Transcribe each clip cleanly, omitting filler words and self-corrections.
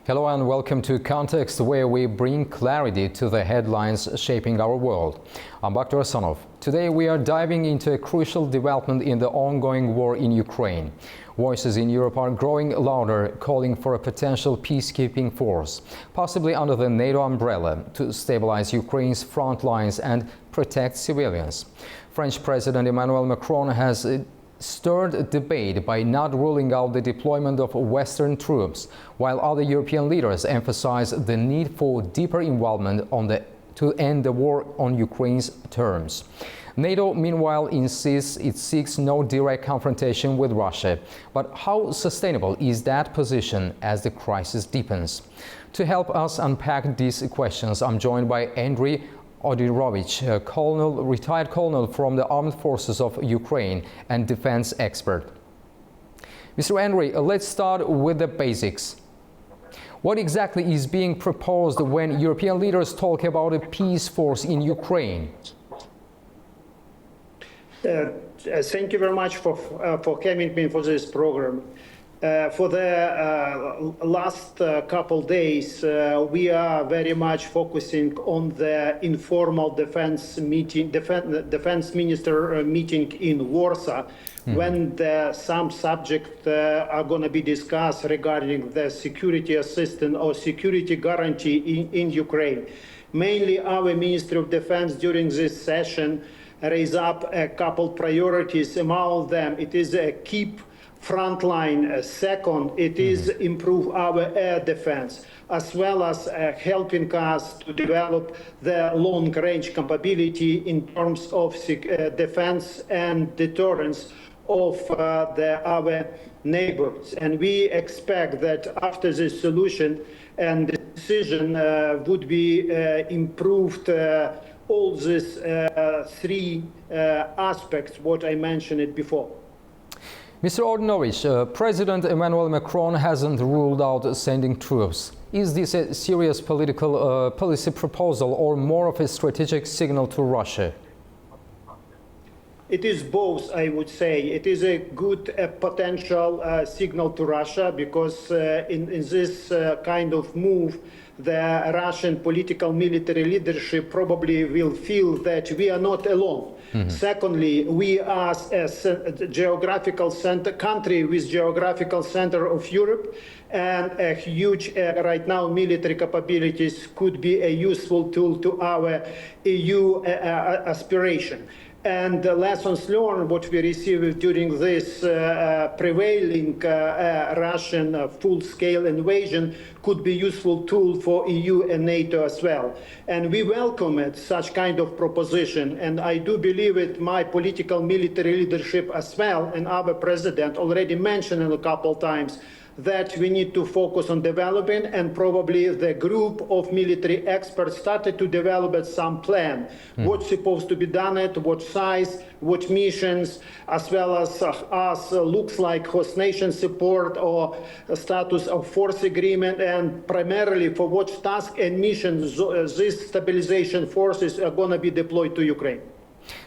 Hello and welcome to Context, where we bring clarity to the headlines shaping our world. I'm Bakhtar Asanov. Today we are diving into a crucial development in the ongoing war in Ukraine. Voices in Europe are growing louder, calling for a potential peacekeeping force, possibly under the NATO umbrella, to stabilize Ukraine's front lines and protect civilians. French President Emmanuel Macron has stirred debate by not ruling out the deployment of Western troops, while other European leaders emphasize the need for deeper involvement to end the war on Ukraine's terms. NATO, meanwhile, insists it seeks no direct confrontation with Russia. But how sustainable is that position as the crisis deepens? To help us unpack these questions, I'm joined by Andriy Odirovich, retired colonel from the Armed Forces of Ukraine and defense expert. Mr. Andriy, let's start with the basics. What exactly is being proposed when European leaders talk about a peace force in Ukraine? Thank you very much for having me for this program. For the last couple days, we are very much focusing on the informal defense minister meeting in Warsaw, when some subjects are going to be discussed regarding the security assistance or security guarantee in Ukraine. Mainly, our Ministry of Defense during this session raised up a couple priorities. Among them, it is keep frontline. Second, it is improve our air defense, as well as helping us to develop the long-range capability in terms of defense and deterrence of our neighbors. And we expect that after this solution and decision would be improved all these three aspects, what I mentioned it before. Mr. Odirovich, President Emmanuel Macron hasn't ruled out sending troops. Is this a serious political policy proposal or more of a strategic signal to Russia? It is both, I would say. It is a good potential signal to Russia, because in this kind of move, the Russian political military leadership probably will feel that we are not alone. Secondly, we as a geographical country with geographical center of Europe and a huge right now military capabilities could be a useful tool to our EU aspiration. And the lessons learned, what we received during this prevailing Russian full-scale invasion, could be useful tool for EU and NATO as well. And we welcome it, such kind of proposition. And I do believe it, my political military leadership as well, and our president already mentioned it a couple times, that we need to focus on developing, and probably the group of military experts started to develop some plan. What's supposed to be done at what size, what missions, as well as looks like host nation support or status of force agreement, and primarily for what task and missions these stabilization forces are going to be deployed to Ukraine.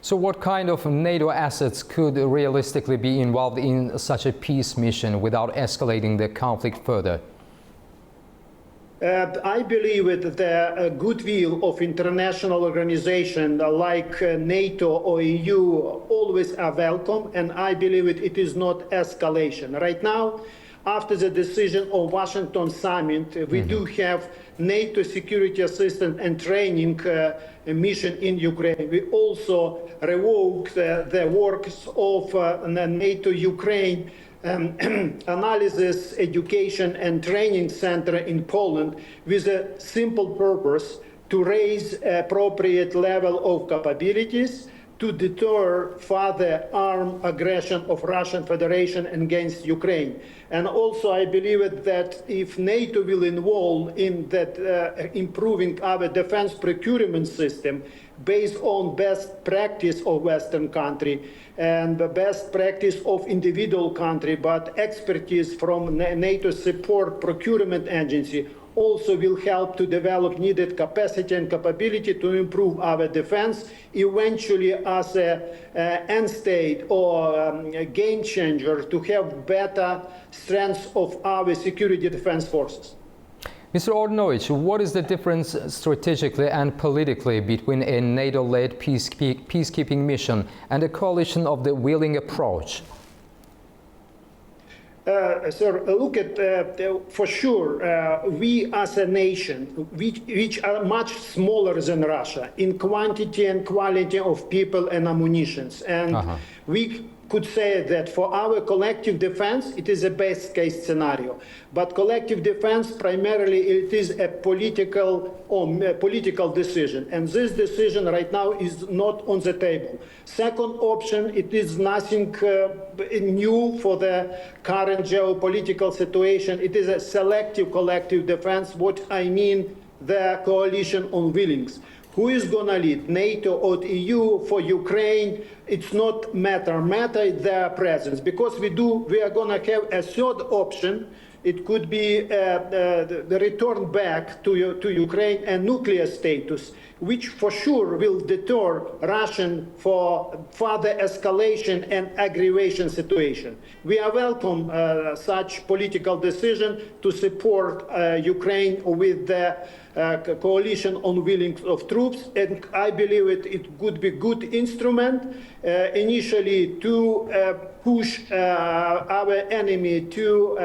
So what kind of NATO assets could realistically be involved in such a peace mission without escalating the conflict further? I believe that the goodwill of international organizations like NATO or EU always are welcome, and I believe it is not escalation. Right now, after the decision of Washington summit, we do have NATO security assistance and training mission in Ukraine. We also revoked the works of NATO Ukraine analysis, education and training center in Poland, with a simple purpose to raise appropriate level of capabilities to deter further armed aggression of Russian Federation against Ukraine. And also I believe that if NATO will involve in that improving our defense procurement system based on best practice of Western country and the best practice of individual country, but expertise from NATO support procurement agency, also will help to develop needed capacity and capability to improve our defense, eventually as a end state or a game changer to have better strength of our security defense forces. Mr. Ordinovich, what is the difference strategically and politically between a NATO-led peacekeeping mission and a coalition of the willing approach? Sir, look at, for sure, we as a nation, which are much smaller than Russia in quantity and quality of people and ammunitions. And we could say that for our collective defense, it is a best case scenario. But collective defense, primarily, it is a political decision. And this decision right now is not on the table. Second option, it is nothing new for the current geopolitical situation. It is a selective collective defense. What I mean, the coalition on willings. Who is going to lead, NATO or the EU? For Ukraine, it's not matter. Matter is their presence, because we are going to have a third option. It could be the return back to Ukraine and nuclear status, which for sure will deter Russian for further escalation and aggravation situation. We are welcome such political decision to support Ukraine with the coalition on willing of troops, and I believe it could be good instrument initially to push our enemy to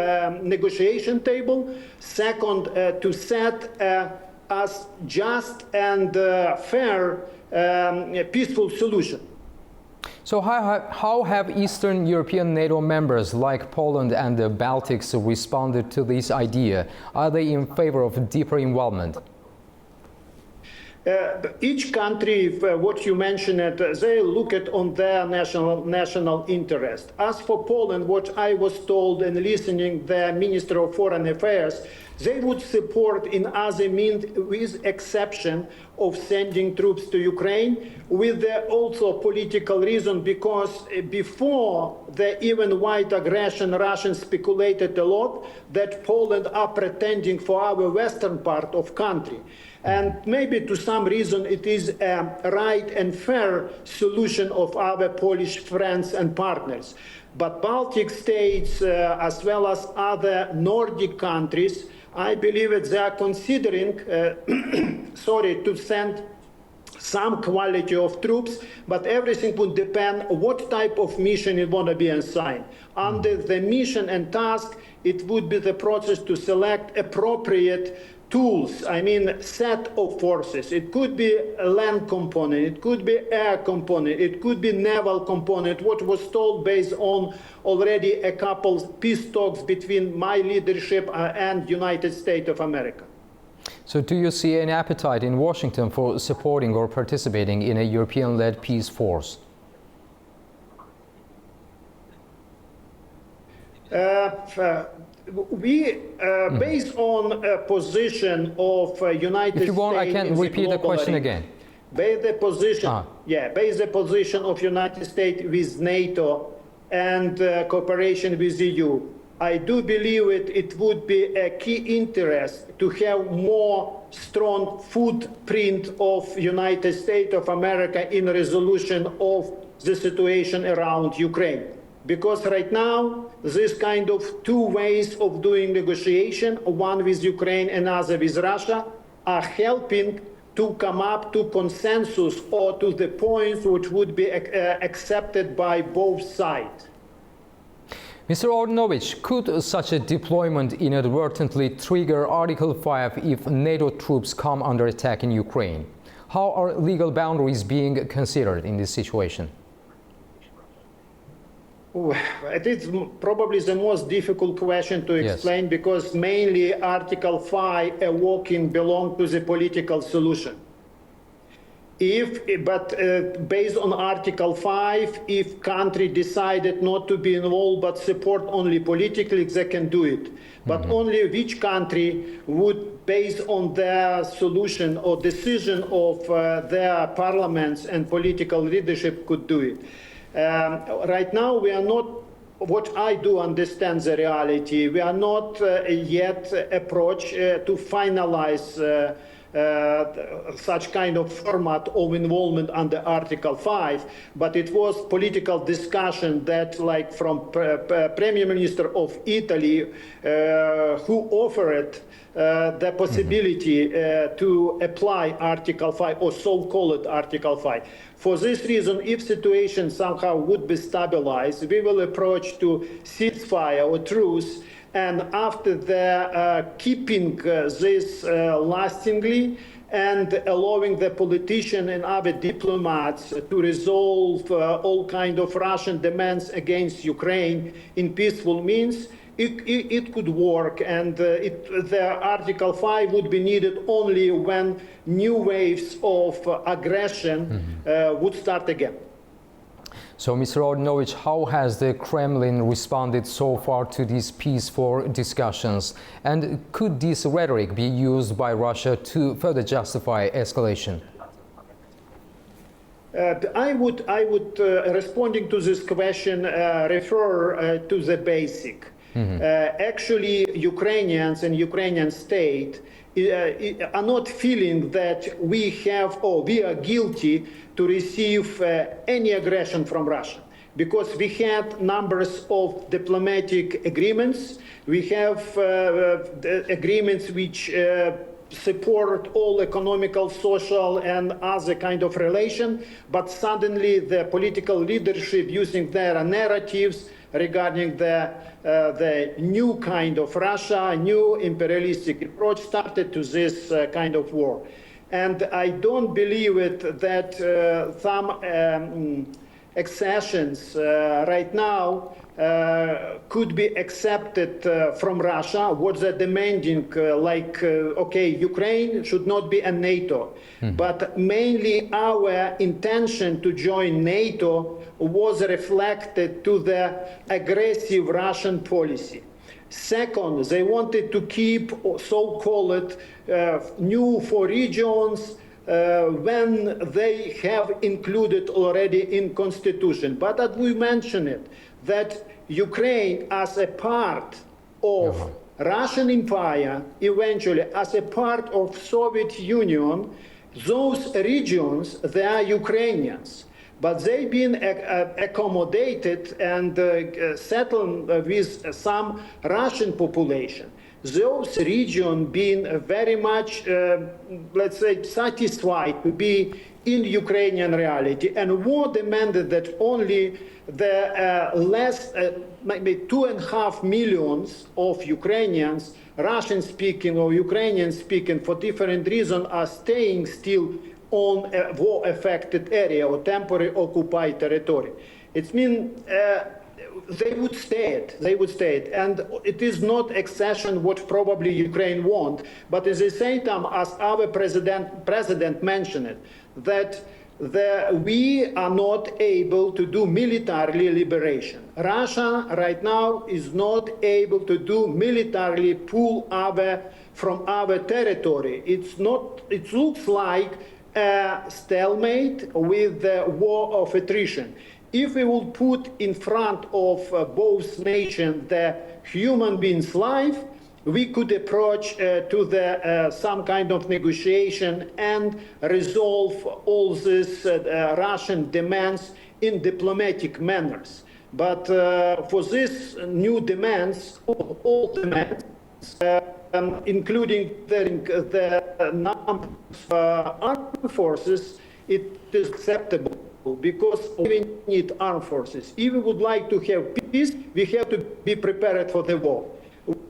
negotiation table. Second, to set as just and fair peaceful solution. So how have Eastern European NATO members like Poland and the Baltics responded to this idea? Are they in favor of deeper involvement? Each country, what you mentioned, they look at on their national interest. As for Poland, what I was told and listening the Minister of Foreign Affairs, they would support in other means, with exception of sending troops to Ukraine, with also political reason, because before the even wide aggression, Russians speculated a lot that Poland are pretending for our western part of country. And maybe to some reason it is a right and fair solution of our Polish friends and partners. But Baltic states, as well as other Nordic countries, I believe that they are considering, to send some quality of troops, but everything would depend on what type of mission it want to be assigned. Under the mission and task, it would be the process to select appropriate tools, I mean set of forces. It could be a land component, it could be air component, it could be naval component, what was told based on already a couple peace talks between my leadership and United States of America. So do you see an appetite in Washington for supporting or participating in a European-led peace force? Based on a position of United States. If you want, I can repeat the question again. Based the position of United States with NATO and cooperation with EU, I do believe it would be a key interest to have more strong footprint of United States of America in resolution of the situation around Ukraine. Because right now, this kind of two ways of doing negotiation, one with Ukraine and other with Russia, are helping to come up to consensus or to the points which would be accepted by both sides. Mr. Ordinovich, could such a deployment inadvertently trigger Article 5 if NATO troops come under attack in Ukraine? How are legal boundaries being considered in this situation? It is probably the most difficult question to explain, yes, because mainly Article 5 working belong to the political solution. Based on Article 5, if country decided not to be involved but support only politically, they can do it. But only which country would, based on their solution or decision of their parliaments and political leadership, could do it. Right now, we are not, what I do understand the reality, we are not yet approached to finalize such kind of format of involvement under Article 5, but it was political discussion that, like from Premier Minister of Italy, who offered the possibility to apply Article 5 or so-called Article 5. For this reason, if situation somehow would be stabilized, we will approach to ceasefire or truce, and after the keeping this lastingly and allowing the politicians and other diplomats to resolve all kind of Russian demands against Ukraine in peaceful means, it could work, and the Article 5 would be needed only when new waves of aggression would start again. So, Mr. Ohrinovich, how has the Kremlin responded so far to these peaceful discussions? And could this rhetoric be used by Russia to further justify escalation? I would responding to this question, refer to the basic. Actually, Ukrainians and Ukrainian state are not feeling that we have or we are guilty to receive any aggression from Russia, because we had numbers of diplomatic agreements. We have agreements which support all economical, social, and other kind of relation, but suddenly the political leadership, using their narratives regarding the new kind of Russia, new imperialistic approach, started to this kind of war. And I don't believe it that some accessions right now could be accepted from Russia. What they're demanding, okay, Ukraine should not be a NATO, but mainly our intention to join NATO was reflected to the aggressive Russian policy. Second, they wanted to keep so-called new four regions when they have included already in constitution. But as we mentioned it, that Ukraine as a part of Russian Empire, eventually as a part of Soviet Union, those regions, they are Ukrainians. But they've been accommodated and settled with some Russian population. Those regions being very much, let's say, satisfied to be in Ukrainian reality, and war demanded that only the maybe 2.5 million of Ukrainians, Russian-speaking or Ukrainian-speaking, for different reasons, are staying still on a war-affected area or temporary occupied territory. It means they would stay, and it is not accession what probably Ukraine want, but at the same time, as our president mentioned it, that we are not able to do military liberation. Russia right now is not able to do militarily pull from our territory. It looks like a stalemate with the war of attrition. If we will put in front of both nations the human being's life, we could approach to the some kind of negotiation and resolve all these Russian demands in diplomatic manners. But for these new demands, all demands, including the number of armed forces, it is acceptable, because we need armed forces. If we would like to have peace, we have to be prepared for the war.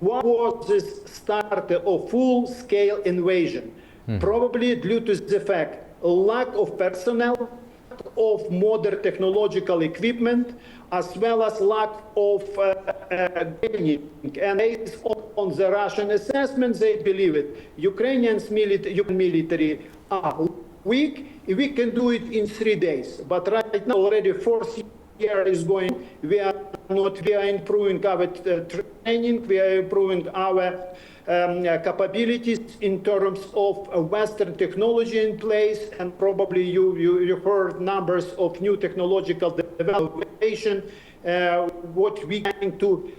What was this start of full-scale invasion? Probably due to the fact lack of personnel, of modern technological equipment, as well as lack of training. And based on the Russian assessments, they believe it. Ukrainian military are weak. We can do it in 3 days. But right now, already fourth year is going. We are improving our training. We are improving our capabilities in terms of Western technology in place, and probably you heard numbers of new technological development. What we going to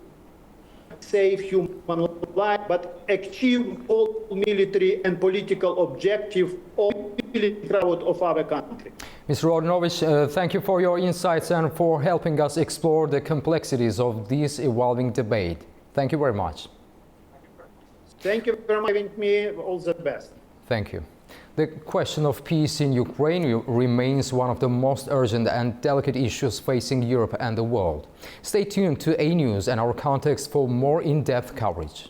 save human life, but achieve all military and political objectives of our country. Mr. Rohdanovich, thank you for your insights and for helping us explore the complexities of this evolving debate. Thank you very much. Thank you for having me. All the best. Thank you. The question of peace in Ukraine remains one of the most urgent and delicate issues facing Europe and the world. Stay tuned to A News and our Context for more in-depth coverage.